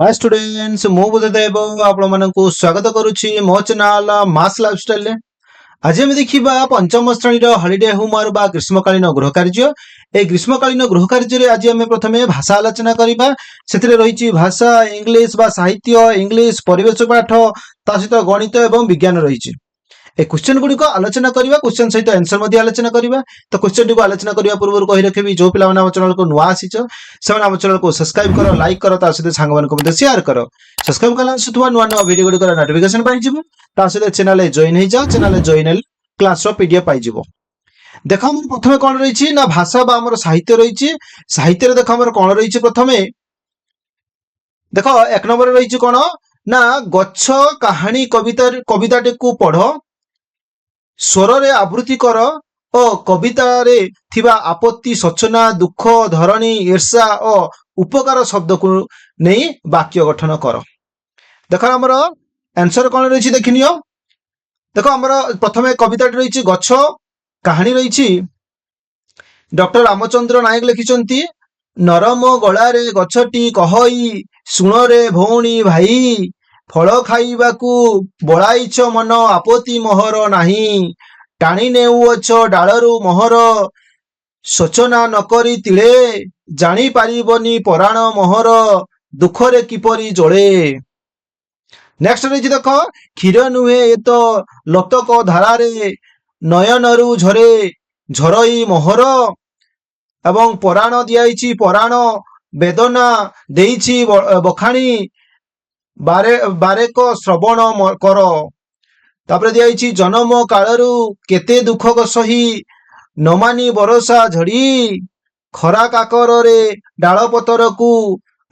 Hi students मु बुद्धदेव आपण स्वागत करुच्ची मो चैनल मास लाइफस्टाइल रे। आज आम देखा पंचम श्रेणी हॉलिडे होमवर्क बा ग्रीष्मकालीन गृह कार्य। ए ग्रीष्मकालीन गृह कार्य आज आम प्रथम भाषा आलोचना करवा। से रही भाषा इंग्लिश बा साहित्य इंग्लिश परिवेश पाठ ता सहित गणित एवं विज्ञान रही। ए क्वेश्चन गुड़िक आलोचना करवा क्वेश्चन सहित आंसर आलोचना करवा। तो क्वेश्चन टी आलोचना करने पूर्व कही रखी जो पिला आम चैनल को नुआ आसी से आम चैनल को सब्सक्राइब कर लाइक कर सहित सांग मान शेयर कर। सब्सक्राइब कला नुआ नुआ भिडियो गुड़िक नोटिफिकेशन पाई सहित चैनल जॉइन हो जाओ। चैनल जॉइन क्लास पीडीएफ पाई देख आम प्रथम कौन रही ना भाषा बा आमर साहित्य रही। साहित्य देख आमर कौन रही प्रथम देख एक नंबर रही कौन ना गच्छ कहानी कविताटी को पढ़ स्वर रे आवृत्ति कर और कविता रे थिबा आपत्ति सचना दुख धरणी ईर्षा और उपकार शब्द को नहीं वाक्य गठन कर। देख आमर आंसर कौन रही देखनी देख आमर प्रथम कविता रही गच्छ कहानी रही डॉक्टर रामचंद्र नायक लिखिं नरम गलारे गछटी कहई शुण रे भौणी भाई फल खाइबाकू बड़ाइछ मन आपत्ति मोहर नाही टाणी नेउअछ डालरू मोहर सोचना नकरी तिले जानी पारिबनी पराण मोहर दुखरे किपरि जोड़े। नेक्स्ट रही देख क्षीर नुहे ये तो लतक धारारे नयनरु झरे झरई मोहर एवं पराण दियाइछि पराण वेदना देइछि बखाणी बारेक श्रवण कर। तापर दियाइछि जन्म कालरू केते दुख सही नमानी बरसा झड़ी खरा काकर रे डाल पतर को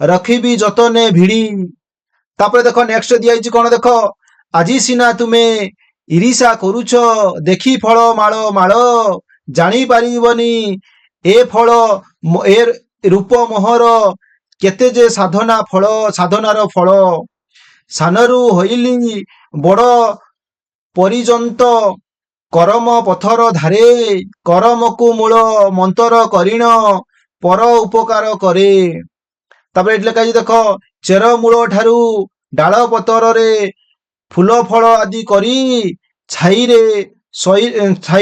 रखिबी जतने भिड़ी। तापर देख नेक्स्ट दियाइछि कौन देख आजी सिना तुमे ईर्षा करुछ देखी फल माल माल जानी पारिबनी ए फल ए रूप मोहर केते जे साधना फल साधनार फल सानरू होइली बड़ परिजंत करम पथर धारे करम को मूल मंतर करिण पर उपकार करे। तापर एट लिखा देख चेर मूल ठारू डाल पतर रे फूल फल आदि करी छाई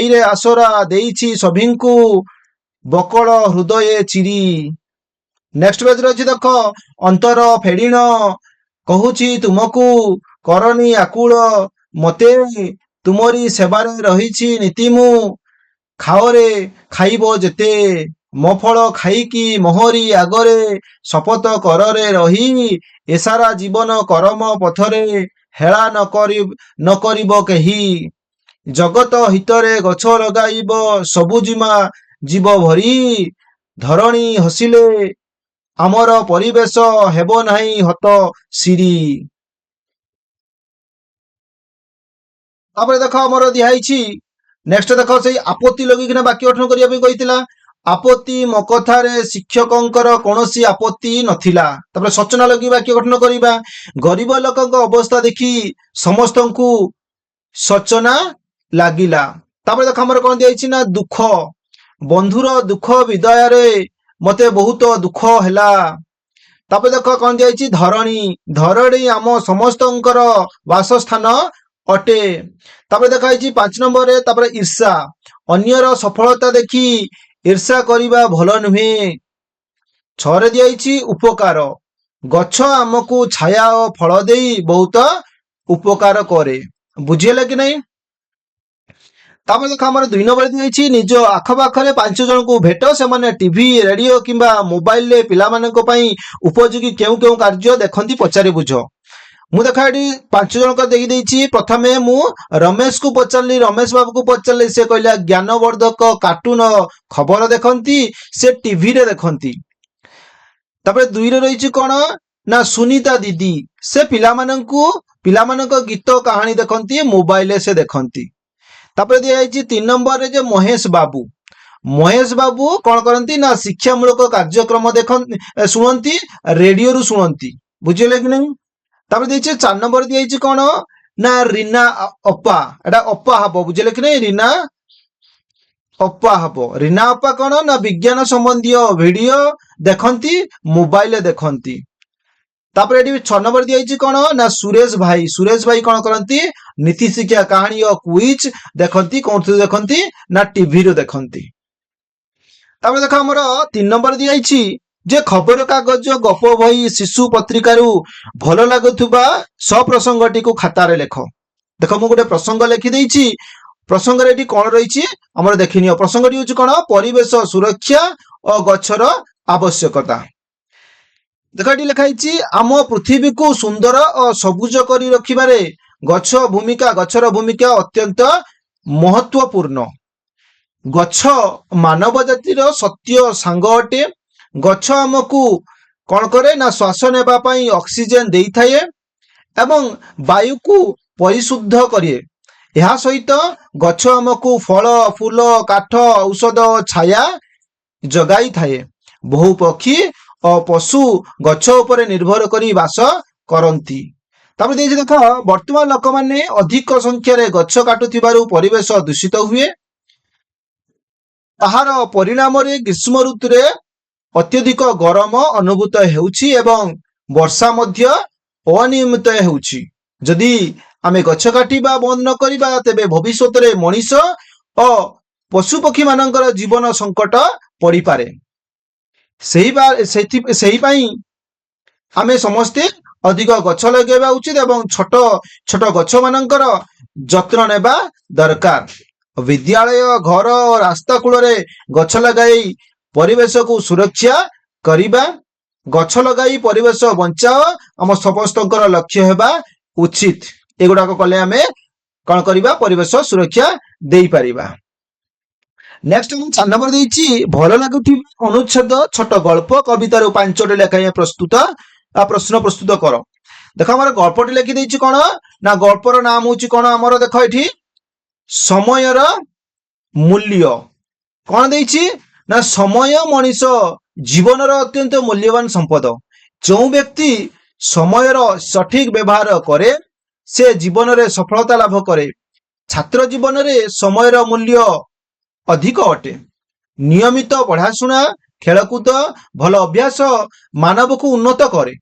रे आसरा देइछि सभिंकु बकल हृदय चिरी। नेक्स्ट पेज रही देख अंतर फेड़ीण कहूची तुमको करनी आकुल मते तुमरी सेवारे रही नीति मु खाओरे खाइबो जेते मो फल खाइकी मोहरी आगरे शपथ कररे रही एसारा जीवन करम पथरे हेला न करिबो केही जगत हितरे गछ लगाइब सबुजिमा जीव भरी धरणी हसिले आमर परिवेश हेबो नाही हत सिरी। तापर देख आमर दिहाइछि नेक्स्ट देख से आपत्ति लगिकिना वाक्य गठन करिया पे कहितला आपत्ति मो कथारे शिक्षकंकर कोनोसी आपत्ति नथिला। तापर सचना लगी वाक्य गठन करिबा गरीब लोकक अवस्था देखि समस्तंकु सचना लागिला। तापर देख आमर कोन दिहाइछि ना दुख बंधुर दुख विदाय रे मते बहुत दुख हैला। तापर देख कौन दिया धरणी धरणी आम समस्तंकर वासस्थान अटे। तापर देखा 5 नंबर रे तापर ईर्षा अन्यर सफलता देखी ईर्षा करिबा भल नुहे। 6 रे दिया उपकार गछ आमको छाया और फल देई बहुत उपकार करे। बुझिले कि नहीं। तापर देख आम 2 नंबर दिखाई निज आखपाखे 5 जन को भेट से टीवी रेडियो किंबा मोबाइल रे पिला मानक पई उपयोगी केउ केउ कार्य देखंती पचारि बुझ। मु देखा ये 5 जन को देखी देछि। प्रथमे मु रमेश को पचारली रमेश बाबू को पचारली से कहला ज्ञानवर्धक कार्टून खबर देखंती से टीवी रे देखंती। तापर 2 रे रही कौन ना सुनीता दीदी से पिला मानक गीत कहानी देखंती मोबाइल से देखंती। तापर दिया 3 नंबर रे जे महेश बाबू कौन करती ना शिक्षामूलक कार्यक्रम शुणती रेडियो रु शुणती। बुझे कि नहीं। तापर दिए 4 नंबर दिया कौन ना रीना अपा एटा अपा हम बुझे कि नहीं रीना अपा हम रीना अपा कौन ना विज्ञान संबंधी वीडियो देखती मोबाइल देखती। तापर एटी 6 नंबर दिया कौन ना सुरेश भाई कौन करती नीति शिक्षा कहानी और क्विज देखती कौन देखती ना टीवी रो देखती। तापर देख आमर 3 नंबर दिया जे खबर कागज गप बही शिशु पत्रिकारु भल लगुवा सप्रसंगटी को खातार लेख। देख मु गोटे प्रसंग लिखिदेची प्रसंग रे कौन रही आम देखनी प्रसंगटी हूँ कौन परिवेश सुरक्षा और गछर आवश्यकता। देख ये लिखाई आम पृथ्वी को सुंदर और सबुज कर रखिबारे गछर भूमिका अत्यंत महत्वपूर्ण। गछ मानव जातिर सत्य सांग अटे। गछ आमको कौन करे ना श्वास नेबा पई ऑक्सीजन देई थाए एवं वायु को परिशुद्ध करे। यह सहित गछ आमको फल फूल काठ औषध छाया जगाई थाए। बहु पक्षी और पशु गछ उपरे निर्भर करी वास करती। तापर देख वर्तमान लोक माने अधिक संख्यार गछ काटुथिबारु परिवेश दूषित हुए। ताहार परिणाम ग्रीष्म ऋतु रे अत्यधिक गरम अनुभूत हेउछि एवं वर्षा मध्य अनियमित हेउछि। जदि आमे गछ काटिबा बंद न करिबा तेबे भविष्यत रे मनीष और पशु पक्षी मानकर जीवन संकट पड़ी पारे। सही पाई आमे समस्ते अधिक गछ लगाइबा उचित एवं छोट छोट गछ मानकर जत्न नेबा दरकार। विद्यालय घर और रास्ता कूल रे गछ लगाई परिवेश को सुरक्षा करिबा। गछ लगाई परिवेश बंचाओ आम समस्तंकर लक्ष्य हेबा उचित। एगुड़ाक कले आमे कौन करिबा परिवेश सुरक्षा देई परिबा। नेक्स्ट 4 नंबर देइछि भल लागुथि अनुच्छेद छोट गल्प कवितार 5टी लेखाएं प्रस्तुत प्रश्न प्रस्तुत कर। देख आम गल्पटी लिखि देइछि कौन ना गल्पर नाम होछि कौन आमर देख एठी समयर मूल्य। कौन देइछि ना समय मनीष जीवनर अत्यंत मूल्यवान संपद। जो व्यक्ति समयर सठिक व्यवहार करे से जीवन रे सफलता लाभ करे। छात्र जीवन रे समयर मूल्य अधिक अटे। नियमित पढ़ाशुना खेलकूद भल अभ्यास मानव को उन्नत करे।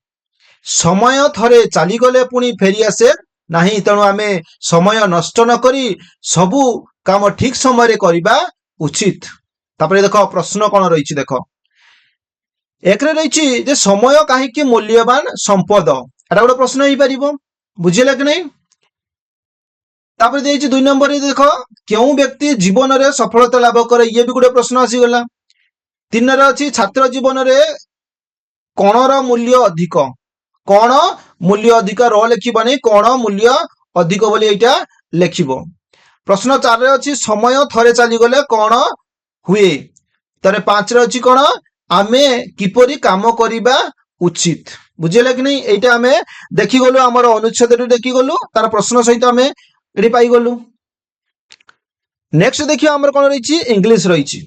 समय थरे चलीगले पुणी फेरी आसे नहीं। तेणु आमे समय नष्ट न करी सबू काम ठीक समय रे करिबा उचित। तापर देख प्रश्न कौन रही देख एक रही जे समय कहीं मूल्यवान संपद एटा गोटे प्रश्न हो पार बुझेगा कि नहीं। तापर देइछि 2 नंबर देख क्यों व्यक्ति जीवन रे सफलता लाभ करे ये भी गोटे प्रश्न आसीगला। 3 रे अछि छात्र जीवन रे कोणर मूल्य अधिक। कौन मूल्य अधिक र लिखिबनी कौन मूल्य अधिक बोली एटा लिखिबो। प्रश्न 4 रे अछि समय थरे चली गले कौन हुए। तारे 5 रे अछि कौन आमे किपरि काम करिबा उचित। बुझेला कि नहीं। एटा आमे देखि गलु हमर अनुच्छेद रे देखि गलु तार प्रश्न सहित आमे एडी पाई गलु। नेक्स्ट देखियो हमर कोन रहिछि इंग्लिश रहिछि।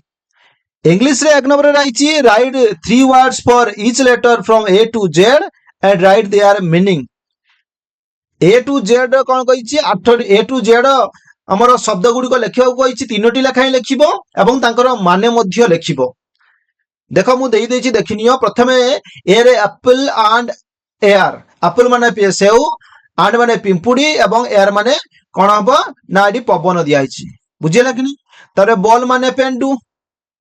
इंग्लिश रे 1 नंबर रहिछि write 3 words for each letter from A to Z and write their meaning. A to Z कोन कहिछि 8 ए टू जेड हमर शब्द गुडी को लेखिबो कहिछि 3टी लेखाई लेखिबो एवं तांकर माने मध्य लेखिबो। देख मु देई देछि देखिनियो प्रथमे ए रे एप्पल एंड एयर। एप्पल माने सेउ एंड माने पिंपुडी एवं एयर माने कोन हबो ना एडी पवन दिया हिछि। बुझिला कि नहीं। तारे बॉल माने पेंडु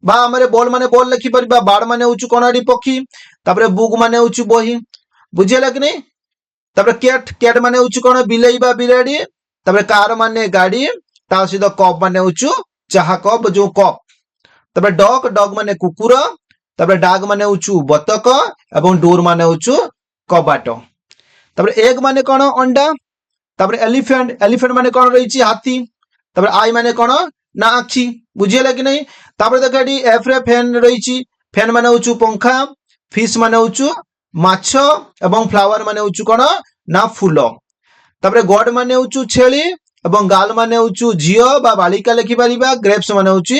बा हमरे बॉल माने बॉल लिखि परबा। बाड़ माने होछु कोन एडी पक्षी। तारे बुक माने होछु बही। बुझिला कि नहीं। तारे कैट कैट माने होछु कोन बिलेई बा बिराडी। तारे कार माने गाड़ी ता सहित कप माने होछु चाहा कप जो कप। तारे डॉग डॉग माने कुकुर। तारे डाग माने होछु बतक एवं डोर माने होछु कबाट। तारे एग माने कोन अंडा। तारे एलिफेंट एलिफेंट माने कोन रहिछि हाथी। तारे आई माने कोन ना आखी। बुझिला कि नहीं। तारे देख एडी एफ रे फैन रहिछि। फैन माने होछु पंखा। फिश माने होछु माछ एवं फ्लावर माने होछु कोन ना फूल। तारे गॉड माने होछु छेली एवं गाल माने होछु झियो बा बालिका लिखि परिबा। ग्रेप्स माने होछि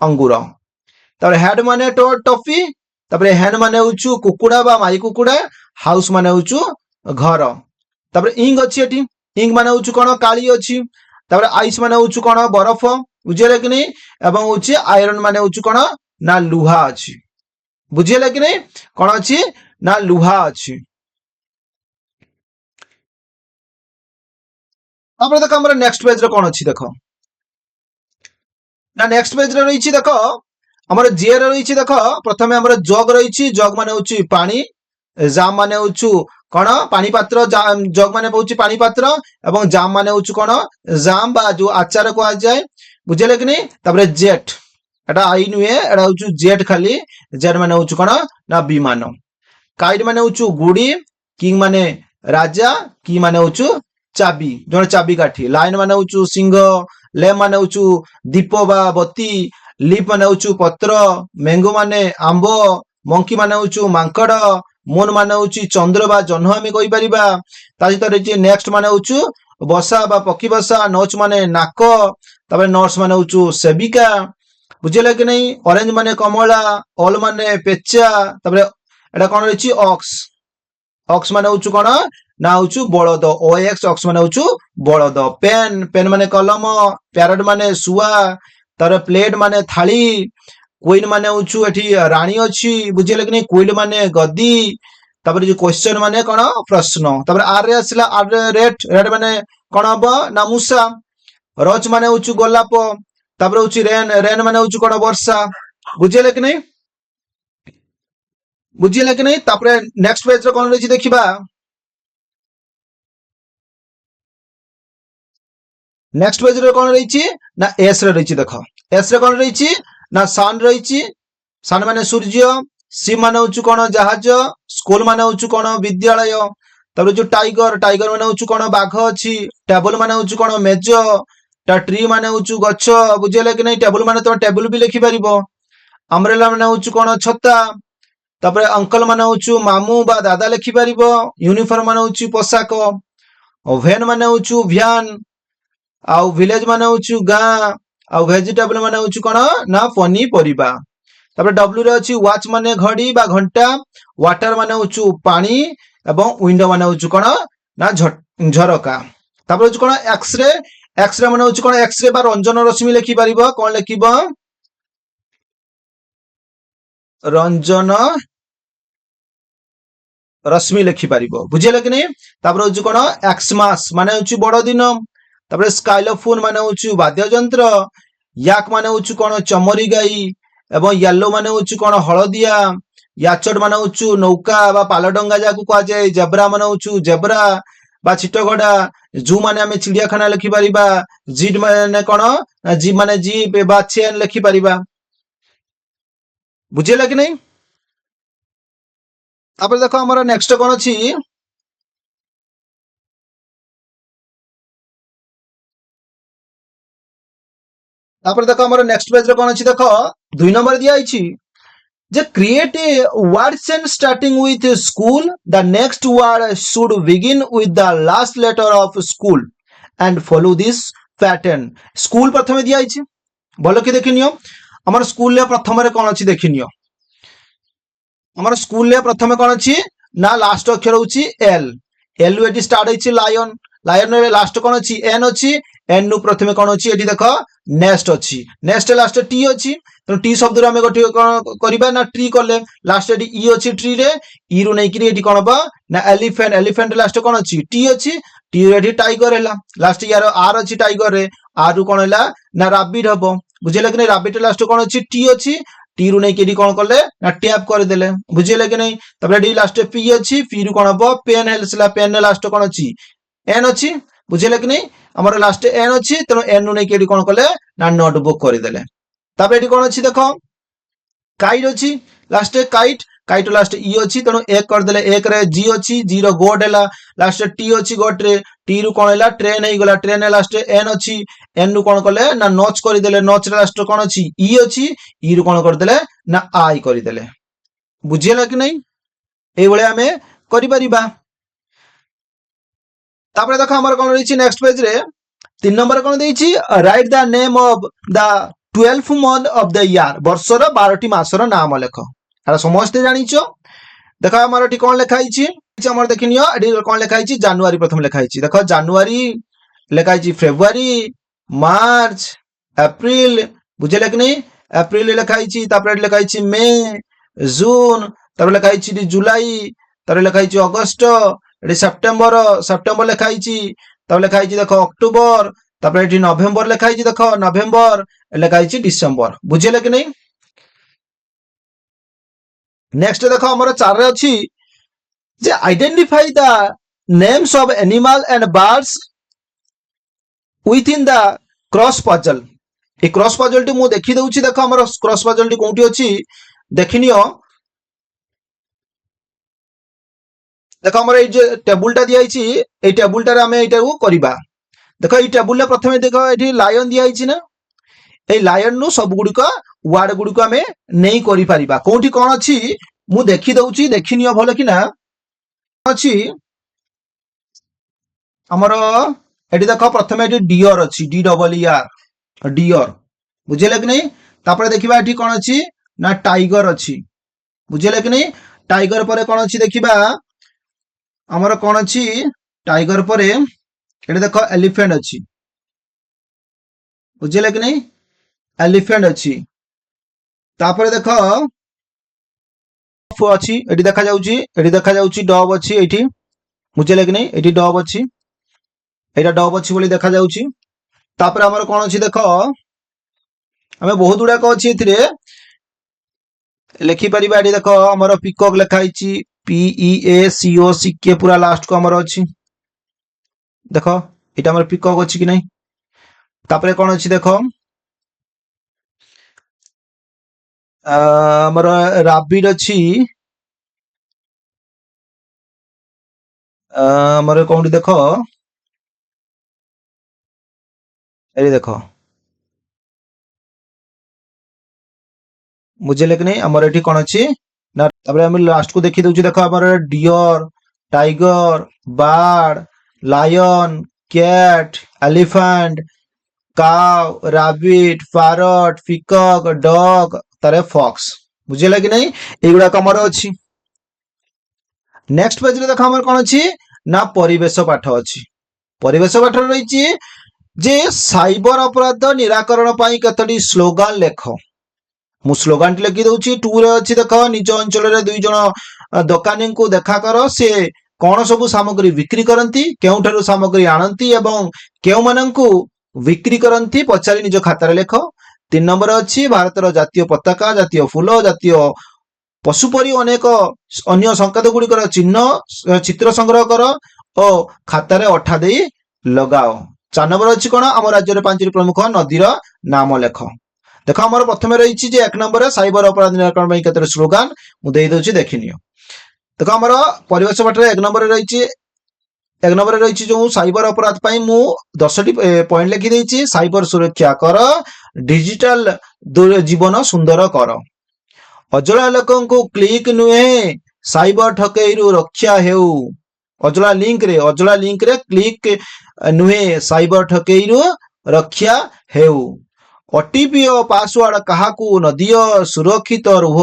अंगूर। तारे हेड माने टॉफी। तारे हैन माने होछु कुकुड़ा बा माई कुकुड़ा। हाउस माने होछु घर। तारे इंग अछि एठी। इंग माने होछु कोन काली अछि। तारे आइस माने होछु कोन बरफ। बुझिले कि नहीं। एवं होछि आयरन माने होछु कोन ना लुहा अछि। बुझिले कि नहीं। कोन अछि ना लुहा अछि। तापर देख हमर नेक्स्ट पेज रे कोन अछि देखो ना नेक्स्ट पेज रे रहिछि देखो हमर जे रे रहिछि देखो प्रथमे हमर जग रहिछि जग माने होछि पानी जाम माने होछु कोन पानी पात्र जग माने होछि पानी पात्र एवं जाम माने होछु कोन जाम बा जो आचार को आ जाय बुझले कि नहीं तापर जेट एटा आई नुए एटा होछु जेट खाली जेट माने होछु कोन ना विमान काइट माने होछु गुडी किंग माने राजा की माने होछु चाबी जण चाबी काठी लाइन माने होछु सिंह ले माने होछु दीप बा बत्ती लीप माने होछु पत्र मैंगो माने आंबो मंकी माने होछु मांकड़ मून माने होछि चंद्र बा जह्न आमे कहि परिबा ता भितर जे नेक्स्ट माने होछु बसा बा पक्षी बसा नोच माने नाक तबे नर्स माने होछु सेविका बुझिले कि नहीं ऑरेंज माने कमला ऑल माने पेचा तबे एटा कोन रहिछि ऑक्स ऑक्स माने होछु कोन ना होछु बळद ओएक्स ऑक्स माने होछु बळद पेन पेन माने कलम पैरट माने सुआ तार प्लेट माने थाली क्वीन माने होछु एठी रानी अछि बुझिले कि नहीं क्वीन माने गद्दी तापर जे क्वेश्चन माने कोन प्रश्न तापर आर रे आसला आर रेट रेट माने कोन हबो ना मूसा रोज माने होछु गोलाप तापर होछु रेन रेन माने होछु कोन वर्षा बुझिले कि नहीं बुझिले कि नहीं तापर नेक्स्ट पेज रे कोन रहिछि देखिबा नेक्स्ट पेज रे कोन रहिछि ना एस रे रहिछि देखो एस रे कोन रहिछि ना सन रहिछि सन माने सूर्य सी माने होछु कोन जहाज स्कूल माने होछु कोन विद्यालय तापर जो टाइगर टाइगर माने होछु कोन बाघ अछि टेबल माने होछु कोन मेज ता ट्री माने होछु गछ बुझिले कि नहीं टेबल माने तो टेबल भी लिखि परिबो अम्ब्रेला माने होछु कोन छता तापर अंकल माने होछु मामू बा दादा लिखि परिबो यूनिफॉर्म माने होछु पोशाक ओवेन माने होछु भ्यान आउ विलेज माने होछु गां आउ वेजिटेबल माने होछु कोन ना पनी परिबा तापर डब्ल्यू रे अछि वॉच माने घड़ी बा घंटा वाटर माने होछु पानी एवं विंडो माने होछु कोन ना झरका तापर होछु कोन एक्स-रे एक्स-रे माने होछु कोन एक्स-रे बा रंजन रश्मि लिखि परिबो कोन लिखिबो रंजन रश्मि लिखि परिबो बुझिले कि नहीं तापर होछु कोन एक्समास माने होछु बड़ दिन तापर स्काइलोफोन माने होछु वाद्य यंत्र याक माने होछु कोन चमरी गाई एवं येलो माने होछु कोन हळदिया याचट माने होछु नौका बा पालडंगा जाकु कहा जाय जेब्रा माने होछु जेब्रा बा चिटगडा जू माने हमें चिड़ियाखाना लिखि परिबा जीड माने कोन जी माने जीप बा चेन लिखि परिबा बुझिले कि नहीं तापर देखो हमर नेक्स्ट कोन अछि तापर देखो हमर नेक्स्ट पेज रे कोन अछि देखो 2 नंबर दिया आइछि जे create a word sentence starting with school the next word should begin with the last letter of school and follow this pattern school प्रथमे दिया आइछि बोलो कि देखिनियो हमर स्कूल ले प्रथम रे कोन अछि देखिनियो हमर स्कूल ले प्रथमे कोन अछि ना लास्ट अक्षर होछि एल एल एटी स्टार्ट होछि लायन लायन रे लास्ट कोन अछि एन अछि एन नु प्रथमे कोन अछि एटी देखो नेक्स्ट अछि नेक्स्ट लास्ट टी अछि तो टी शब्द रे हमें गोटे कोन करिबा ना ट्री करले लास्ट एटी ई अछि ट्री रे ई रु नै कि एटी कोन बा ना एलिफेंट एलिफेंट लास्ट कोन अछि टी अछि टी रे एटी टाइगर हैला लास्ट यार आर अछि टाइगर रे आर रु कोन हैला ना रैबिट हबो बुझिले कि नै रैबिट लास्ट कोन अछि टी अछि टी रु नै कि कोन करले ना टैप कर देले बुझिले कि नै तबरे डी लास्ट पी अछि पी रु कोन हबो पेन हेलसला पेन लास्ट कोन अछि एन अछि बुझिले कि नै हमर लास्ट एन अछि त एन नु नै कि कोन करले ना नोटबुक कर देले तबरे डी कोन अछि देखो काइट अछि लास्ट काइट काइट लास्ट ई अछि तनो एक कर देले एक रे जी अछि जी रो गोट हैला लास्ट टी अछि गोट रे टी रु कोन हैला ट्रेन हे गला ट्रेन लास्ट एन अछि एन नु कोन करले ना नॉच कर देले नॉच रे लास्ट कोन अछि ई अछि ई रु कोन कर देले ना आई कर देले बुझियला कि नै एई बळे हमें करि परिबा तापर देखो हमर कोन रहिछि नेक्स्ट पेज रे 3 नंबर कोन देइछि write the name of the 12th month of the year वर्षर 12टी मासर नाम लेख एटा समस्त जानिछो देखो हमर एटी कोन लेखा आइछि हमर देखिनियो एटी कोन लेखा आइछि जनवरी प्रथम लेखा आइछि देखो जनवरी लेखा आइछि फेब्रुआरी मार्च अप्रैल बुझले कि नै अप्रैल लेखा आइछि तापर लेखा आइछि मई जून तापर लेखा आइछि जुलाई तापर लेखा आइछि अगस्त एटी सेप्टेम्बर सेप्टेम्बर लेखा आइछि তারপরে লেখা হয়েছে দেখো অক্টোবর, তারপরে এটি নভেম্বর লেখা হয়েছে দেখো নভেম্বর, লেখা হয়েছে ডিসেম্বর। বুঝিলে কি নাই? নেক্সট দেখো আমার 4 রে ଅଛି যে identify the names of animal and birds within the cross puzzle. এই ক্রস পজলটি ମୁଁ ଦେଖି ଦଉଛି। ଦେଖ ଆମର କ୍ରସ ପଜଲଟି କୋଉଠି ଅଛି ଦେଖିନିଅ। ଦେଖ ଆମର এই যে টেবুলটা দিয়াইছি, এই টেবুলটারে ଆମେ এইটাକୁ କରିବା। ଦେଖ এই টেবুলରେ ପ୍ରଥମେ ଦେଖ ଏଠି ଲାୟନ ଦିଆହେଇଛି ନା, এই ଲାୟନରୁ ସବୁ ଗୁଡ଼ିକ ୱାର୍ଡ ଗୁଡ଼ିକୁ ଆମେ ନେଇ କରିପାରିବା। କୋଉଠି କଣ ଅଛି ମୁଁ ଦେଖି ଦଉଛି, ଦେଖିନିଅ ଭଲ କିନା। ଅଛି ଆମର ଏଠି ଦେଖ ପ୍ରଥମେ ଏଠି ଡିଅର ଅଛି, ଡି ଡବଲ ଇ ଆର, ଡିଅର। ବୁଝିଲେ କି ନାହିଁ? ତାପରେ ଦେଖିବା ଏଠି କଣ ଅଛି ନା ଟାଇଗର ଅଛି। ବୁଝିଲେ କି ନାହିଁ? ଟାଇଗର ପରେ କଣ ଅଛି ଦେଖିବା, ଆମର କଣ ଅଛି ଟାଇଗର ପରେ ଏଠି ଦେଖ ଏଲିଫେଣ୍ଟ ଅଛି। ବୁଝିଲେ କି ନାହିଁ? ଏଲିଫେଣ୍ଟ ଅଛି। ତାପରେ ଦେଖ ଅଛି, ଏଠି ଦେଖାଯାଉଛି, ଏଠି ଦେଖାଯାଉଛି ଡବ୍ ଅଛି ଏଇଠି। ବୁଝିଲେ କି ନାହିଁ? ଏଠି ଡବ୍ ଅଛି, ଏଇଟା ଡବ୍ ଅଛି ବୋଲି ଦେଖାଯାଉଛି। ତାପରେ ଆମର କଣ ଅଛି ଦେଖ, ଆମେ ବହୁତ ଗୁଡାକ ଅଛି ଏଥିରେ ଲେଖିପାରିବା। ଏଠି ଦେଖ ଆମର ପିକକ୍ ଲେଖା ହେଇଛି, PEACOCK ପୁରା ଲାଷ୍ଟ କୁ ଆମର ଅଛି। ଦେଖ ଏଇଟା ଆମର ପିକକ୍ ଅଛି କି ନାହିଁ? ତାପରେ କଣ ଅଛି ଦେଖ ଆମର ରାବିଡ ଅଛି, ଆମର କୋଉଠି ଦେଖ, ଏଠି ଦେଖ। ବୁଝିଲେ କି ନାହିଁ? ଆମର ଏଠି କଣ ଅଛି ନା, ତାପରେ ଆମେ ଲାଷ୍ଟ କୁ ଦେଖି ଦଉଛୁ। ଦେଖ ଆମର deer, tiger, bird, lion, cat, elephant, cow, rabbit, parrot, peacock, dog, तारे फॉक्स। बुझिला कि नहीं? एगुड़ा हमर अछि। नेक्स्ट पेज रे देखो हमर कोन अछि ना परिवेश पाठ अछि। परिवेश पाठ रहिछि जे साइबर अपराध निराकरण पाई कतडी स्लोगान लेख। मु स्लोगान लिखि दउछि। 2 रे अछि देखो, निज अंचल रे 2 जण दुकानी को देखा कर, से कौन सब सामग्री बिक्री करती, केउठारु सामग्री आनती एवं केउ माननकु बिक्री करती पचारि निज खातार लेख। 3 नंबर अछि भारतर जातीय पताका, जातीय फूल, जातीय पशुपरी अनेक अन्य संकेत गुड़िकर चिन्ह चित्र संग्रह कर और खातार अठा दे लगाओ। 4 नंबर अछि कोन, आम राज्य 5 प्रमुख नदीर नाम लेख। देख आम प्रथम रही 1 नंबर साइबर अपराध निराकरण केते स्लोगान मु दे दउछि, देखिनियो। देख आम परिवेश पाठ 1 नंबर रही 1 नंबर रही जो साइबर अपराध पाई मु 10टी पॉइंट लिखि देछि। साइबर सुरक्षा कर, डिजिटल जीवन सुंदर कर, अजला लोकंकु क्लिक नुहे साइबर ठकेईरु रक्षा हेउ। अजला लिंक रे क्लिक नुहे साइबर ठकेईरु रक्षा हेउ। ओटीपी और पासवर्ड काहाकू न दियो, सुरक्षित रुह।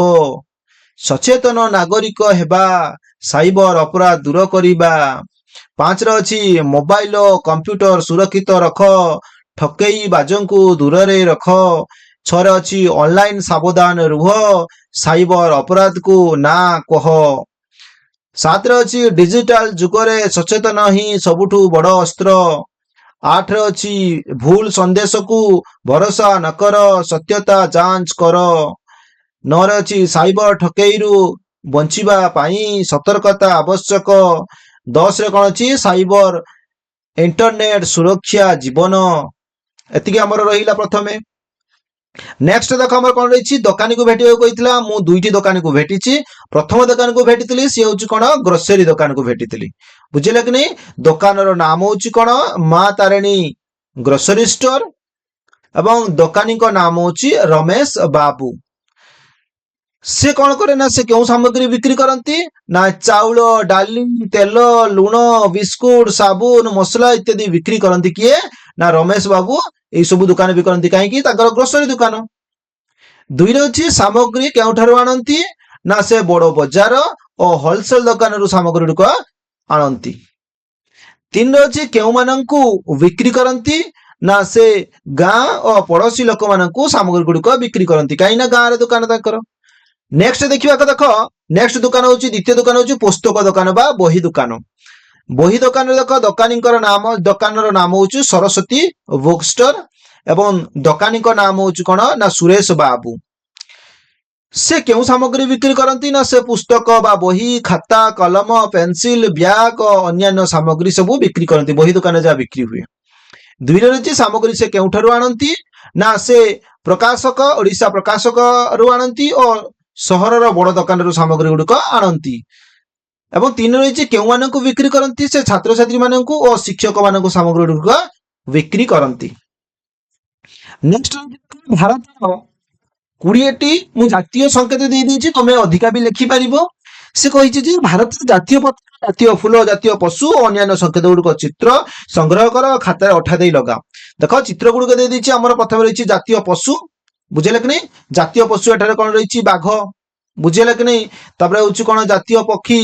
सचेतन नागरिक हेबा, साइबर अपराध दूर करिबा। 5 रे अछि मोबाइल और कंप्यूटर सुरक्षित रख, ठकेई बाजंकु दूर रे रख। 6 रे अछि ऑनलाइन सावधान रुह, साइबर अपराध को ना कह। 7 रे अछि डिजिटल जुगरे सचेतन ही सबुठु बड़ अस्त्र। 8 रे अछि भूल संदेश को भरोसा न कर, सत्यता जांच कर। 9 रे अछि साइबर ठकेईरु बंचिबा पाई सतर्कता आवश्यक। 10 रे कोन अछि साइबर इंटरनेट सुरक्षा जीवन। एतिके हमर रहिला प्रथमे। नेक्स्ट देखो हमर कोन रही दुकानी को भेटियो कहितला, मु 2टी दुकानी को भेटिछि। प्रथम दुकान को भेटितली सी होछि कोन ग्रोसरी दुकान को भेटितली। बुझिले कि नहीं? दुकान रो नाम होछि कोन मां तारिणी ग्रोसरी स्टोर एवं दुकानी को नाम होछि रमेश बाबू। से कौन करे ना, से क्यों सामग्री बिक्री करती ना, चाउल, डाली, तेल, लुण, बिस्कुट, साबुन, मसला इत्यादि बिक्री करती किए ना रमेश बाबू। यही सब दुकान भी करती कहीं ग्रोसरी दुकान। 2 रे अछि सामग्री केउठारु आनती ना, से बड़ बजार और होलसेल दुकान रु सामग्री को आनती। 3 रे अछि केउ माननकु बिक्री करती ना, से गां और पड़ोसी लोक माननकु सामग्री गुडी को बिक्री करती कहीं ना गां रे दुकान ताकर। नेक्स्ट देखिबा को देख, नेक्स्ट दुकान होची, द्वितीय दुकान होची पुस्तक दुकान बा बही दुकान। বহি দোকাନରେ ଦେଖ ଦୋକାନର ନାମ ହଉଛି ସରସ୍ୱତୀ ବୁକ୍ ଷ୍ଟୋର ଏବଂ ଦୋକାନୀଙ୍କ ନାମ ହଉଛି କଣ ନା ସୁରେଶ ବାବୁ। ସେ କେଉଁ ସାମଗ୍ରୀ ବିକ୍ରି କରନ୍ତି ନା ସେ ପୁସ୍ତକ ବା ବହି, ଖାତା, କଲମ, ପେନସିଲ, ବ୍ୟାଗ ଅନ୍ୟାନ୍ୟ ସାମଗ୍ରୀ ସବୁ ବିକ୍ରି କରନ୍ତି, ବହି ଦୋକାନରେ ଯାହା ବିକ୍ରି ହୁଏ। ଦୁଇରେ ରହିଛି ସାମଗ୍ରୀ ସେ କେଉଁଠାରୁ ଆଣନ୍ତି ନା ସେ ପ୍ରକାଶକ ଓଡ଼ିଶା ପ୍ରକାଶକରୁ ଆଣନ୍ତି ଓ ସହରର ବଡ଼ ଦୋକାନରୁ ସାମଗ୍ରୀ ଗୁଡ଼ିକ ଆଣନ୍ତି। ଏବଂ ତିନି ରହିଛି କେଉଁମାନଙ୍କୁ ବିକ୍ରି କରନ୍ତି ସେ ଛାତ୍ରଛାତ୍ରୀ ମାନଙ୍କୁ ଓ ଶିକ୍ଷକ ମାନଙ୍କୁ ସାମଗ୍ରୀ ଗୁଡ଼ିକ ବିକ୍ରି କରନ୍ତି। ନେକ୍ସଟ ଭାରତର 20ଟି ମୁଁ ଜାତୀୟ ସଂକେତ ଦେଇଦେଇଛି, ତମେ ଅଧିକା ବି ଲେଖିପାରିବ। ସେ କହିଛି ଯେ ଭାରତର ଜାତୀୟ ପତାକା, ଜାତୀୟ ଫୁଲ, ଜାତୀୟ ପଶୁ ଓ ଅନ୍ୟାନ୍ୟ ସଂକେତ ଗୁଡ଼ିକ ଚିତ୍ର ସଂଗ୍ରହ କର, ଖାତାରେ ଅଠା ଦେଇ ଲଗାଅ। ଦେଖ ଚିତ୍ର ଗୁଡ଼ିକ ଦେଇଦେଇଛି। ଆମର ପ୍ରଥମେ ରହିଛି ଜାତୀୟ ପଶୁ, ବୁଝିଲେ କି ନାହିଁ? ଜାତୀୟ ପଶୁ ଏଠାରେ କଣ ରହିଛି? ବାଘ, ବୁଝିଲେ କି ନାହିଁ? ତାପରେ ହଉଛି କଣ? ଜାତୀୟ ପକ୍ଷୀ,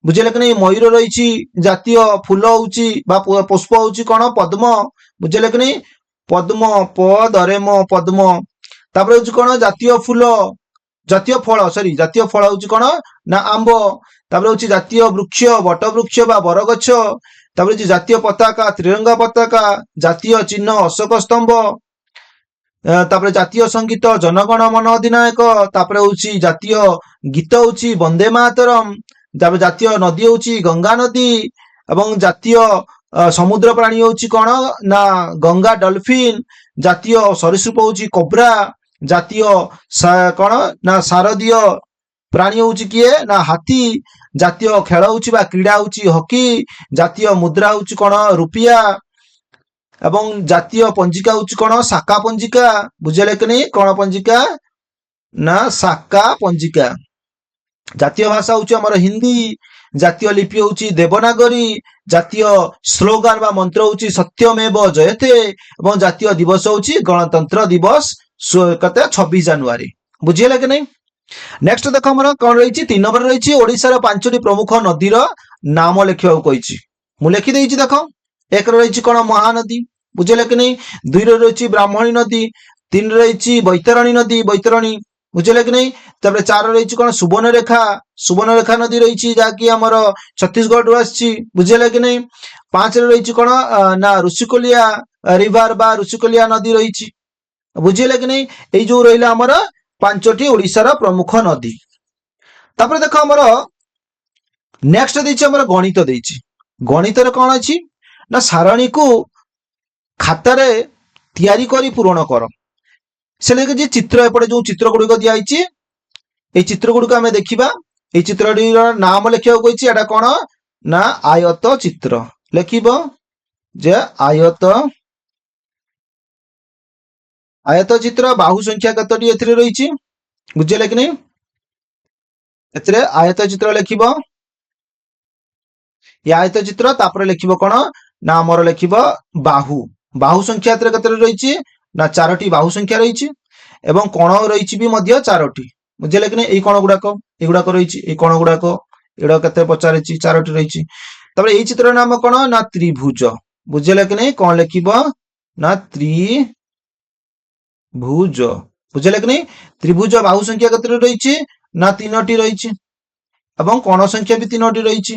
ବୁଝିଲେ କି ନାହିଁ? ମୟୂର ରହିଛି। ଜାତୀୟ ଫୁଲ ହଉଛି ବା ପୁଷ୍ପ ହଉଛି କଣ? ପଦ୍ମ, ବୁଝିଲେ କି ନାହିଁ? ପଦ୍ମ, ପଦରେ ମ ପଦ୍ମ। ତାପରେ ହଉଛି କଣ? ଜାତୀୟ ଫୁଲ, ଜାତୀୟ ଫଳ, ଜାତୀୟ ଫଳ ହଉଛି କଣ ନା ଆମ୍ବ। ତାପରେ ହଉଛି ଜାତୀୟ ବୃକ୍ଷ, ବଟ ବୃକ୍ଷ ବା ବରଗଛ। ତାପରେ ହଉଛି ଜାତୀୟ ପତାକା, ତ୍ରିରଙ୍ଗା ପତାକା। ଜାତୀୟ ଚିହ୍ନ, ଅଶୋକ ସ୍ତମ୍ଭ। ତାପରେ ଜାତୀୟ ସଙ୍ଗୀତ, ଜନଗଣ ମନ ଅଧିନାୟକ। ତାପରେ ହଉଛି ଜାତୀୟ ଗୀତ ହଉଛି ବନ୍ଦେ ମାତରମ୍। ତାପରେ ଜାତୀୟ ନଦୀ ହଉଛି ଗଙ୍ଗା ନଦୀ ଏବଂ ଜାତୀୟ ସମୁଦ୍ର ପ୍ରାଣୀ ହଉଛି କଣ ନା ଗଙ୍ଗା ଡଲଫିନ୍। ଜାତୀୟ ସରୀସୃପ ହଉଛି କୋବ୍ରା। ଜାତୀୟ କଣ ନା ଶାରଦୀୟ ପ୍ରାଣୀ ହଉଛି କିଏ ନା ହାତୀ। ଜାତୀୟ ଖେଳ ହଉଛି ବା କ୍ରୀଡ଼ା ହଉଛି ହକି। ଜାତୀୟ ମୁଦ୍ରା ହଉଛି କଣ? ରୁପିଆ। ଏବଂ ଜାତୀୟ ପଞ୍ଜିକା ହଉଛି କଣ? ଶାକା ପଞ୍ଜିକା, ବୁଝିଲେ କି ନାହିଁ? କଣ ପଞ୍ଜିକା ନା ଶାକା ପଞ୍ଜିକା। ଜାତୀୟ ଭାଷା ହଉଛି ଆମର ହିନ୍ଦୀ। ଜାତୀୟ ଲିପି ହଉଛି ଦେବନାଗରୀ। ଜାତୀୟ ସ୍ଲୋଗାନ ବା ମନ୍ତ୍ର ହଉଛି ସତ୍ୟମେବ ଜୟତେ। ଏବଂ ଜାତୀୟ ଦିବସ ହଉଛି ଗଣତନ୍ତ୍ର ଦିବସ 26 ଜାନୁଆରୀ, ବୁଝିହେଲା କି ନାହିଁ? ନେକ୍ସଟ ଦେଖ ଆମର କଣ ରହିଛି? 3 ନମ୍ବରରେ ରହିଛି ଓଡ଼ିଶାର 5ଟି ପ୍ରମୁଖ ନଦୀର ନାମ ଲେଖିବାକୁ କହିଛି। ମୁଁ ଲେଖିଦେଇଛି ଦେଖ। 1ରେ ରହିଛି କଣ? ମହାନଦୀ, ବୁଝିଲେ କି ନାହିଁ? 2ରେ ରହିଛି ବ୍ରାହ୍ମଣୀ ନଦୀ। 3ରେ ରହିଛି ବୈତରଣୀ ନଦୀ, ବୈତରଣୀ, ବୁଝିଲେ କି ନାହିଁ? ତାପରେ 4ରେ ରହିଛି କଣ? ସୁବର୍ଣ୍ଣରେଖା ନଦୀ ରହିଛି, ଯାହାକି ଆମର ଛତିଶଗଡ଼ରୁ ଆସିଛି, ବୁଝିଲେ କି ନାହିଁ? 5ରେ ରହିଛି କଣ ନା ଋଷିକୋଲିଆ ରିଭର ବା ଋଷିକୋଲିଆ ନଦୀ ରହିଛି, ବୁଝିଲେ କି ନାହିଁ? ଏଇ ଯୋଉ ରହିଲା ଆମର 5ଟି ଓଡ଼ିଶାର ପ୍ରମୁଖ ନଦୀ। ତାପରେ ଦେଖ ଆମର ନେକ୍ସଟ ଦେଇଛି ଆମର ଗଣିତ ଦେଇଛି। ଗଣିତରେ କଣ ଅଛି ନା ସାରଣୀକୁ ଖାତାରେ ତିଆରି କରି ପୂରଣ କର। ସେ ଲେଖିଛି ଚିତ୍ର, ଏପଟେ ଯୋଉ ଚିତ୍ର ଗୁଡ଼ିକ ଦିଆଯାଇଛି এই ଚିତ୍ର ଗୁଡ଼ିକ ଆମେ ଦେଖିବା। এই ଚିତ୍ରଟିର ନାମ ଲେଖିବାକୁ କହିଛି। ଏଟା କଣ ନା ଆୟତ ଚିତ୍ର। ଲେଖିବ ଯେ ଆୟତ ଚିତ୍ର। ବାହୁ ସଂଖ୍ୟା କେତୋଟି ଏଥିରେ ରହିଛି, ବୁଝିଲେ କି ନାହିଁ? ଏଥିରେ ଆୟତ ଚିତ୍ର ଲେଖିବ। ଆୟତ ଚିତ୍ର, ତାପରେ ଲେଖିବ କଣ ନା ଆମର ଲେଖିବ ବାହୁ। ବାହୁ ସଂଖ୍ୟା ଏଥିରେ କେତେଟା ରହିଛି ନା 4ଟି ବାହୁ ସଂଖ୍ୟା ରହିଛି ଏବଂ କୋଣ ରହିଛି ବି ମଧ୍ୟ 4ଟି, ବୁଝିଲେ କି ନାହିଁ? ଏଇ କୋଣ ଗୁଡାକ ଏଗୁଡାକ ରହିଛି, ଏଇ କୋଣ ଗୁଡାକ ଏଗୁଡାକ କେତେ ପଚାରିଛି? 4ଟି ରହିଛି। ତାପରେ ଏଇ ଚିତ୍ରର ନାମ କଣ ନା ତ୍ରିଭୁଜ, ବୁଝିଲେ କି ନାହିଁ? କଣ ଲେଖିବ ନା ତ୍ରିଭୁଜ, ବୁଝିଲେ କି ନାହିଁ? ତ୍ରିଭୁଜ ବାହୁ ସଂଖ୍ୟା କେତେଟା ରହିଛି ନା 3ଟି ରହିଛି ଏବଂ କୋଣ ସଂଖ୍ୟା ବି 3ଟି ରହିଛି।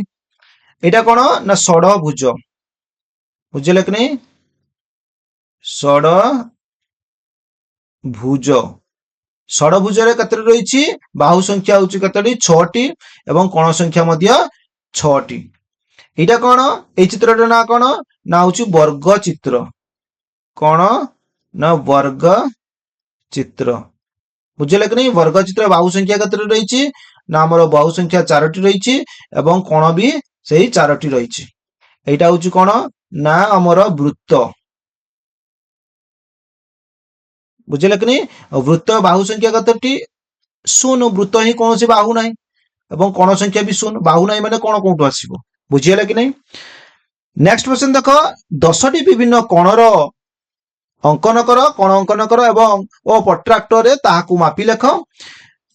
ଏଇଟା କଣ ନା ଷଡଭୁଜ, ବୁଝିଲେ କି ନାହିଁ? ଷଡଭୁଜ। ଷଡଭୁଜରେ କେତେଟି ରହିଛି? ବାହୁ ସଂଖ୍ୟା ହଉଛି କେତେଟି? 6ଟି ଏବଂ କୋଣ ସଂଖ୍ୟା ମଧ୍ୟ 6ଟି। ଏଇଟା କଣ? ଏଇ ଚିତ୍ରର ନାଁ କଣ ନା ହଉଛି ବର୍ଗ ଚିତ୍ର। କଣ ନା ବର୍ଗ ଚିତ୍ର, ବୁଝିଲେ କି ନାହିଁ? ବର୍ଗ ଚିତ୍ର ବାହୁ ସଂଖ୍ୟା କେତେଟି ରହିଛି ନା ଆମର ବାହୁ ସଂଖ୍ୟା 4ଟି ରହିଛି ଏବଂ କୋଣ ବି ସେଇ 4ଟି ରହିଛି। এইটা হচ্ছে কোন না ଆମର ବୃତ୍ତ, ବୁଝିଲେ କି ନାହିଁ? ବୃତ୍ତ ବାହୁ ସଂଖ୍ୟା କେତେଟି? 0। ବୃତ୍ତ ହିଁ କୌଣସି ବାହୁ ନାହିଁ ଏବଂ କୋଣ ସଂଖ୍ୟା ବି 0। ବାହୁ ନାହିଁ ମାନେ କୋଣ କୋଉଠୁ ଆସିବ? ବୁଝିହେଲା କି ନାହିଁ? ନେକ୍ସଟ କ୍ୱେଶ୍ଚନ ଦେଖ। 10ଟି ବିଭିନ୍ନ କୋଣର ଅଙ୍କନ କର, କୋଣ ଅଙ୍କନ କର ଏବଂ ଓ ପ୍ରଟ୍ରାକ୍ଟରରେ ତାହାକୁ ମାପି ଲେଖ।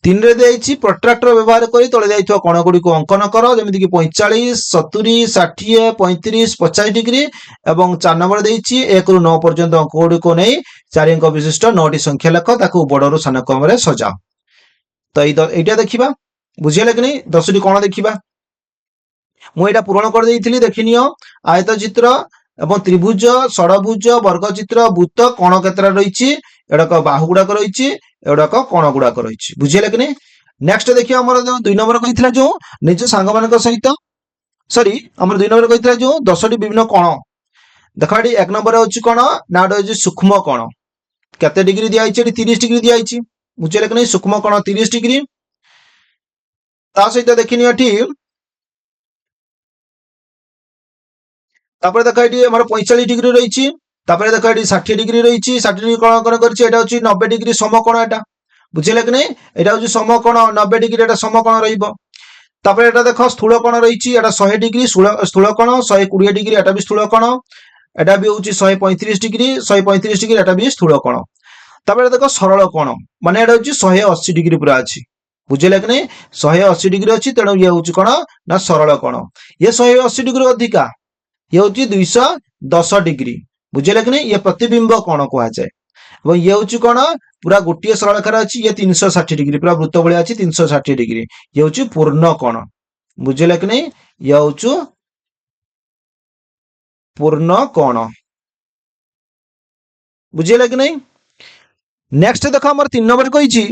3ରେ ଦେଇଛି ପ୍ରଟ୍ରାକ୍ଟର ବ୍ୟବହାର କରି ତଳେ ଯାଇଥିବା କୋଣ ଗୁଡ଼ିକୁ ଅଙ୍କନ କର, ଯେମିତିକି 45, 70, 60, 35, 50 ଡିଗ୍ରୀ ଏବଂ 4 ନମ୍ବର ଦେଇଛି 1ରୁ 9 ପର୍ଯ୍ୟନ୍ତ ଅଙ୍କ ଗୁଡ଼ିକୁ ନେଇ 4 ଅଙ୍କ ବିଶିଷ୍ଟ 9ଟି ସଂଖ୍ୟା ଲେଖ, ତାକୁ ବଡ଼ରୁ ସାନ କ୍ରମରେ ସଜାଅ। ତ এইটা ଦେଖିବା, ବୁଝିହେଲା କି ନାହିଁ? 10ଟି କୋଣ ଦେଖିବା। ମୁଁ ଏଇଟା ପୂରଣ କରିଦେଇଥିଲି ଦେଖିନିଅ। ଆୟତ ଚିତ୍ର ଏବଂ ତ୍ରିଭୁଜ, ଷଡ଼ଭୁଜ, ବର୍ଗଚିତ୍ର, ବୃତ୍ତ, କୋଣ କେତେଟା ରହିଛି, ଏଗୁଡାକ ବାହୁ ଗୁଡାକ ରହିଛି, ଏଗୁଡାକ କୋଣ ଗୁଡାକ ରହିଛି। ବୁଝିଲେ କି ନାଇଁ? ନେକ୍ସଟ ଦେଖିବା ଆମର ଯୋଉ 2 ନମ୍ବର କହିଥିଲା ଯୋଉ ନିଜ ସାଙ୍ଗମାନଙ୍କ ସହିତ ସରି ଆମର 2 ନମ୍ବର କହିଥିଲା ଯୋଉ 10ଟି ବିଭିନ୍ନ କୋଣ। ଦେଖ ଏଠି 1 ନମ୍ବର ହଉଛି କଣ ନା ଏଟା ହଉଛି ସୂକ୍ଷ୍ମ କୋଣ। କେତେ ডিগ্রি ଦିଆଯାଇଛି? ଏଠି 30 ডিগ্রি ଦିଆଯାଇଛି। ବୁଝିଲେ କି ନାଇଁ? ସୂକ୍ଷ୍ମ କୋଣ 30 ডিগ্রি। ତା ସହିତ ଦେଖିନିଅ ଏଠି তারপরে দেখো এটি আমার 45 ডিগ্রি রয়েছে। তারপরে দেখো এটি 60 ডিগ্রি রয়েছে। 60 ডিগ্রি কোণ কোণ করছে, এটা হচ্ছে 90 ডিগ্রি সমকোণ। এটা বুঝিলে কি নাই? এটা হচ্ছে সমকোণ 90 ডিগ্রি, এটা সমকোণ রহিব। তারপরে এটা দেখো স্থূল কোণ রয়েছে, এটা 100 ডিগ্রি স্থূল কোণ, 120 ডিগ্রি এটা বি স্থূল কোণ, এটা বি হচ্ছে 135 ডিগ্রি, 135 ডিগ্রি এটা বি স্থূল কোণ। তারপরে দেখো সরল কোণ, মানে এটা হচ্ছে 180 ডিগ্রি পুরা আছে। বুঝিলে কি নাই? 180 ডিগ্রি ଅଛି, ତେଣୁ ଇଏ ହଉଛି କଣ ନା ସରଳ କୋଣ। ଇଏ 180 ডিগ্রি ଅଧିକା, ଇଏ ହଉଛି 210 ডিগ্রি। ବୁଝିଲେ କି ନାଇଁ? ଇଏ ପ୍ରତିବିମ୍ବ କୋଣ କୁହାଯାଏ। ଏବଂ ଇଏ ହଉଛି କଣ ପୁରା ଗୋଟିଏ ସରଳରେଖାରେ ଅଛି, ଇଏ 360 ডিগ্রি ପୁରା ବୃତ୍ତ ଭଳିଆ ଅଛି 360 ডিগ্রি। ଇଏ ହଉଛି ପୂର୍ଣ୍ଣ କୋଣ। ବୁଝିଲେ କି ନାଇଁ? ଇଏ ହଉଛି ପୂର୍ଣ୍ଣ କୋଣ। ବୁଝିଲେ କି ନାଇଁ? ନେକ୍ସଟ ଦେଖ ଆମର 3 ନମ୍ବର କହିଛି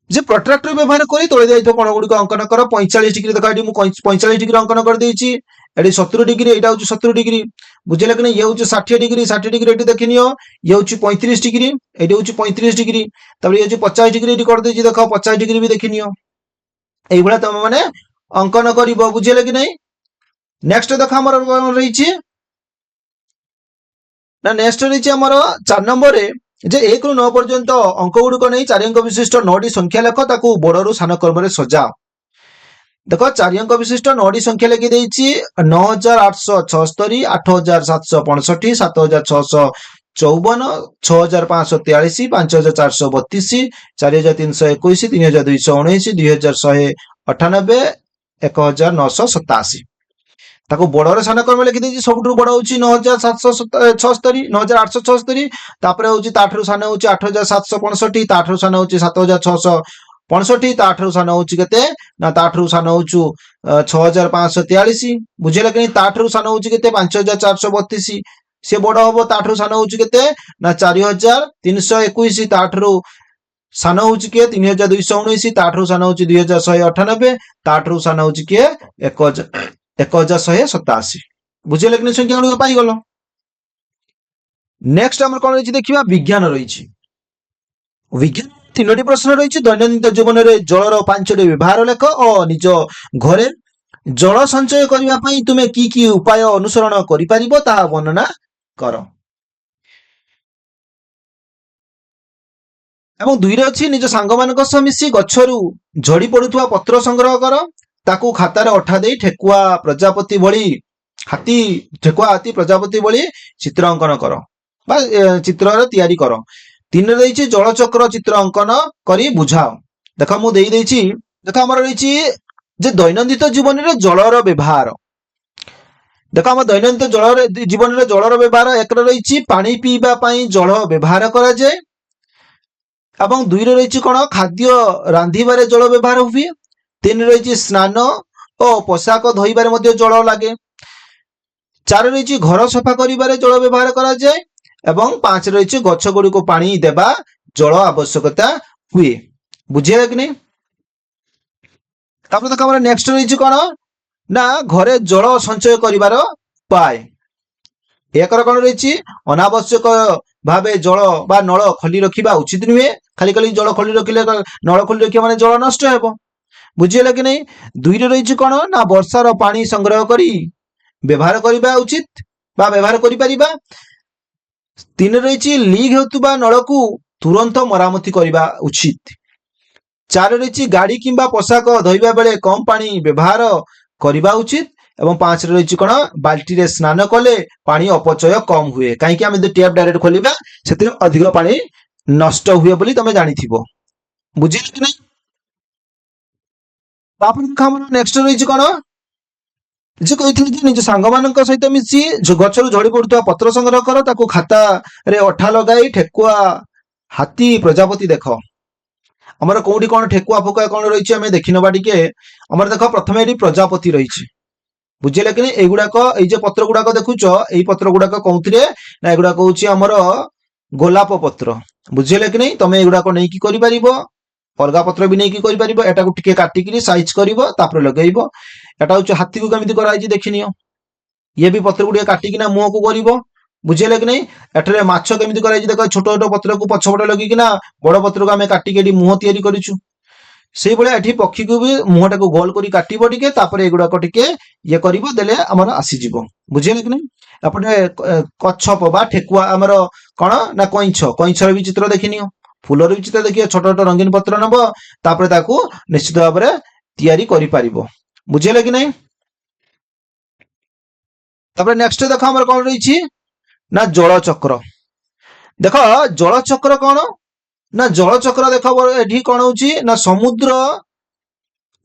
যে প্রট্রাক্টর ব্যবহার করে তলে যাইଥିବା কোণ গুড়িক অঙ্কন কর। 45 ডিগ্রি দেখো এটি মু 45 ডিগ্রি অঙ্কন করে দিয়েছি। এটি 70 ডিগ্রি, এটা হচ্ছে 70 ডিগ্রি। বুঝিলে কি না? ইয়ে হচ্ছে 60 ডিগ্রি, 60 ডিগ্রি এটি দেখি নিও। ইয়ে হচ্ছে 35 ডিগ্রি, এটি হচ্ছে 35 ডিগ্রি। তারপরে ইয়ে হচ্ছে 50 ডিগ্রি, এটি করে দিয়েছি দেখো 50 ডিগ্রি বি দেখি নিও। এইভাবে তুমি মানে অঙ্কন করিব। বুঝিলে কি নাই? নেক্সট দেখো আমার রয়েছে না, নেক্সট রয়েছে আমার 4 নম্বরে যে 1 ରୁ 9 পর্যন্ত অঙ্ক গুড়িক নেই 4 অঙ্ক বিশিষ্ট 9টি সংখ্যা লেখ, তাকে বড় রু সান ক্রমে সজাও। দেখো 4 অঙ্ক বিশিষ্ট 9টি সংখ্যা লিখি দিয়েছি। 9876, 8765, 7654, 6543, 5432, 4321, 3219, 2198, 1987। ତାକୁ ବଡରେ ସାନ କ୍ରମେ ଲେଖିଦେଇଛି। ସବୁଠୁ ବଡ ହଉଛି 9776, 9876। ତାପରେ ହଉଛି ତାଠାରୁ ସାନ ହଉଛି 8765, ତାଠାରୁ ସାନ ହଉଛି 7665, ତାଠାରୁ ସାନ ହଉଛି କେତେ ନା ତାଠାରୁ ସାନ ହଉଛୁ 6543। ବୁଝିଲେ କି? ତାଠାରୁ ସାନ ହଉଛି କେତେ 5432, ସେ ବଡ ହବ। ତାଠାରୁ ସାନ ହଉଛି କେତେ ନା 4321, ତାଠାରୁ ସାନ ହଉଛି କିଏ 3219, ତାଠାରୁ ସାନ ହଉଛି 2198, ତାଠାରୁ ସାନ ହଉଛି କିଏ 1187। ବୁଝିଲେ କି ସଂଖ୍ୟା ଗୁଡ଼ିକ ପାଇଗଲ। ନେକ୍ସଟ ଆମର କଣ ରହିଛି ଦେଖିବା, ବିଜ୍ଞାନ ରହିଛି। ବିଜ୍ଞାନ 3ଟି ପ୍ରଶ୍ନ ରହିଛି। ଦୈନନ୍ଦିନ ଜୀବନରେ ଜଳର 5ଟି ବ୍ୟବହାର ଲେଖ ଓ ନିଜ ଘରେ ଜଳ ସଞ୍ଚୟ କରିବା ପାଇଁ ତୁମେ କି କି ଉପାୟ ଅନୁସରଣ କରିପାରିବ ତାହା ବର୍ଣ୍ଣନା କର। ଏବଂ 2ରେ ଅଛି ନିଜ ସାଙ୍ଗମାନଙ୍କ ସହ ମିଶି ଗଛରୁ ଝଡି ପଡୁଥିବା ପତ୍ର ସଂଗ୍ରହ କର, ତାକୁ ଖାତାରେ ଅଠା ଦେଇ ଠେକୁଆ ପ୍ରଜାପତି ଭଳି ହାତୀ ପ୍ରଜାପତି ଭଳି ଚିତ୍ର ଅଙ୍କନ କର ବା ଚିତ୍ରରେ ତିଆରି କର। 3ରେ ରହିଛି ଜଳଚକ୍ର ଚିତ୍ର ଅଙ୍କନ କରି ବୁଝାଅ। ଦେଖ ମୁଁ ଦେଇଛି, ଦେଖ ଆମର ରହିଛି ଯେ ଦୈନନ୍ଦିନ ଜୀବନରେ ଜଳର ବ୍ୟବହାର। ଦେଖ ଆମ ଦୈନନ୍ଦିନ ଜୀବନରେ ଜଳର ବ୍ୟବହାର 1ରେ ରହିଛି ପାଣି ପିଇବା ପାଇଁ ଜଳ ବ୍ୟବହାର କରାଯାଏ। ଏବଂ 2ରେ ରହିଛି କଣ ଖାଦ୍ୟ ରାନ୍ଧିବାରେ ଜଳ ବ୍ୟବହାର ହୁଏ। 3ରେ ରହିଛି ସ୍ନାନ ଓ ପୋଷାକ ଧୋଇବାରେ ମଧ୍ୟ ଜଳ ଲାଗେ। 4ରେ ରହିଛି ଘର ସଫା କରିବାରେ ଜଳ ବ୍ୟବହାର କରାଯାଏ। ଏବଂ 5ରେ ରହିଛି ଗଛ ଗୁଡ଼ିକୁ ପାଣି ଦେବା ଜଳ ଆବଶ୍ୟକତା ହୁଏ। ବୁଝିଲେ କି ନାଇଁ? ତାପରେ ଦେଖ ଆମର ନେକ୍ସଟ ରହିଛି କଣ ନା ଘରେ ଜଳ ସଞ୍ଚୟ କରିବାର ଉପାୟ। 1ର କଣ ରହିଛି ଅନାବଶ୍ୟକ ଭାବେ ଜଳ ବା ନଳ ଖୋଲି ରଖିବା ଉଚିତ ନୁହେଁ। ଖାଲି ଜଳ ଖୋଲି ରଖିଲେ, ନଳ ଖୋଲି ରଖିବା ମାନେ ଜଳ ନଷ୍ଟ ହେବ। ବୁଝିଲେ କି ନାଇଁ? 2ରେ ରହିଛି କଣ ନା ବର୍ଷାର ପାଣି ସଂଗ୍ରହ କରି ବ୍ୟବହାର କରିବା ଉଚିତ ବା ବ୍ୟବହାର କରିପାରିବା। 3ରେ ରହିଛି ଲିକ୍ ହେଉଥିବା ନଳକୁ ତୁରନ୍ତ ମରାମତି କରିବା ଉଚିତ। 4ରେ ରହିଛି ଗାଡି କିମ୍ବା ପୋଷାକ ଧୋଇବା ବେଳେ କମ ପାଣି ବ୍ୟବହାର କରିବା ଉଚିତ। ଏବଂ 5ରେ ରହିଛି କଣ ବାଲ୍ଟିରେ ସ୍ନାନ କଲେ ପାଣି ଅପଚୟ କମ ହୁଏ। କାହିଁକି? ଆମେ ଯଦି ଟ୍ୟାପ ଡାଇରେକ୍ଟ ଖୋଲିବା ସେଥିରେ ଅଧିକ ପାଣି ନଷ୍ଟ ହୁଏ ବୋଲି ତମେ ଜାଣିଥିବ। ବୁଝିଲେ କି ନାଇଁ? ତାପରେ ଆମର ନେକ୍ସଟ ରହିଛି କଣ ଯେ କହିଥିଲି ଯେ ନିଜ ସାଙ୍ଗମାନଙ୍କ ସହିତ ମିଶି ଗଛରୁ ଝଡି ପଡୁଥିବା ପତ୍ର ସଂଗ୍ରହ କର, ତାକୁ ଖାତାରେ ଅଠା ଲଗାଇ ଠେକୁଆ ହାତୀ ପ୍ରଜାପତି ଦେଖ। ଆମର କୋଉଠି କଣ ଠେକୁଆ ଫେକୁଆ କଣ ରହିଛି ଆମେ ଦେଖିନବା ଟିକେ। ଆମର ଦେଖ ପ୍ରଥମେ ଏଠି ପ୍ରଜାପତି ରହିଛି। बुझे कि नहीं एगुड़ाक ये पत्र गुड़ाक देखुच यही पत्र गुड़ाक कौन ना एगुड़ाक हूँ आमर गोलाप पत्र बुझे कि नहीं तुम एगुड़ाक नहीं कर अलग पत्र भी नहीं कर एटा टिके काटिकी साइज कर लगेब एटा हूँ हाथी को कमी कराई देखनी ये भी पत्र गुड़िया काटिकिना मुह को कर बुझे कि नहीं एठारे माछ केमी कर देख छोट छोट पत्र को पछपटे लगिकिना बड़ पत्र को आम काटिक मुह तैयारी करूँ से भाया एठी पक्षी को भी मुहटा को गोल करी काटिबो टिके तापरे एगुड़ाक टिके ये करिबो देले हमर आसीजिवो बुझिले कि नहीं एपटे कच्छप बा ठेकुआ हमर कण ना कइंछर भी चित्र देखिनियो फूलर भी चित्र देखिए छोट छोट रंगीन पत्र नब तापरे ताकू निश्चित भाव में तैयारी करि पारिबो बुझिले कि नहीं तापरे नेक्स्ट देख हमर कोन रहिछि ना जल चक्र देख जल चक्र कौन ना जल चक्र देख एठी कौन होची ना समुद्र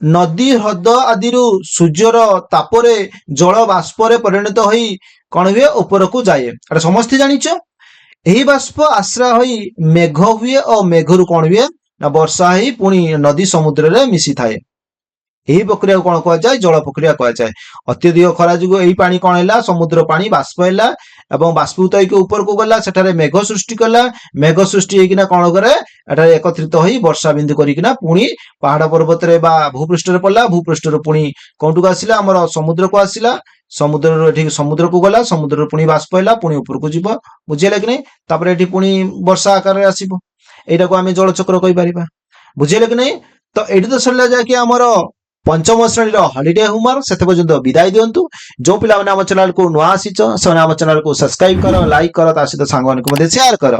नदी ह्रद आदि सूर्यर तापरे जल बाष्परे परिणत होई कौन हुए ऊपर को जाए एटा समस्त जानिच यही बाष्प आश्रा होई मेघ हुए और मेघरु कौन हुए ना वर्षा ही पुणी नदी समुद्र रे मिसी थाए यही प्रक्रिया कौन कहुए जल प्रक्रिया कहुए अत्यधिक खरा जो यही पानी कौन है समुद्र पानी बाष्प है एवं बाष्पीभूत होकर ऊपर को गला सेठारे मेघ सृष्टि कला मेघ सृष्टि होकिना कौन करे एठारे एकत्रित होई वर्षा बिंदु करिकिना पुणी पहाड़ पर्वत रे बा भूपृष्ठ रे पड़ला भूपृष्ठ रे पुणी कोंटू को आसिला हमर समुद्र को आसिला समुद्र रो एठी समुद्र को गला समुद्र रो पुणी बाष्प हैला पुणी ऊपर को जीव बुझिले कि नहीं तापर एठी पुणी वर्षा आकार रे आसीबो एटा को आमे जल चक्र कहि परिबा बुझिले कि नहीं तो एठी तो सरला जाय कि हमर पंचम श्रेणी हॉलिडे हुमर से पर्यंत विदाय दिंतु जो पिला आम चैनल को नुआ आसीच से आम चैनल को सब्सक्राइब कर लाइक कर सहित सांग शेयर कर।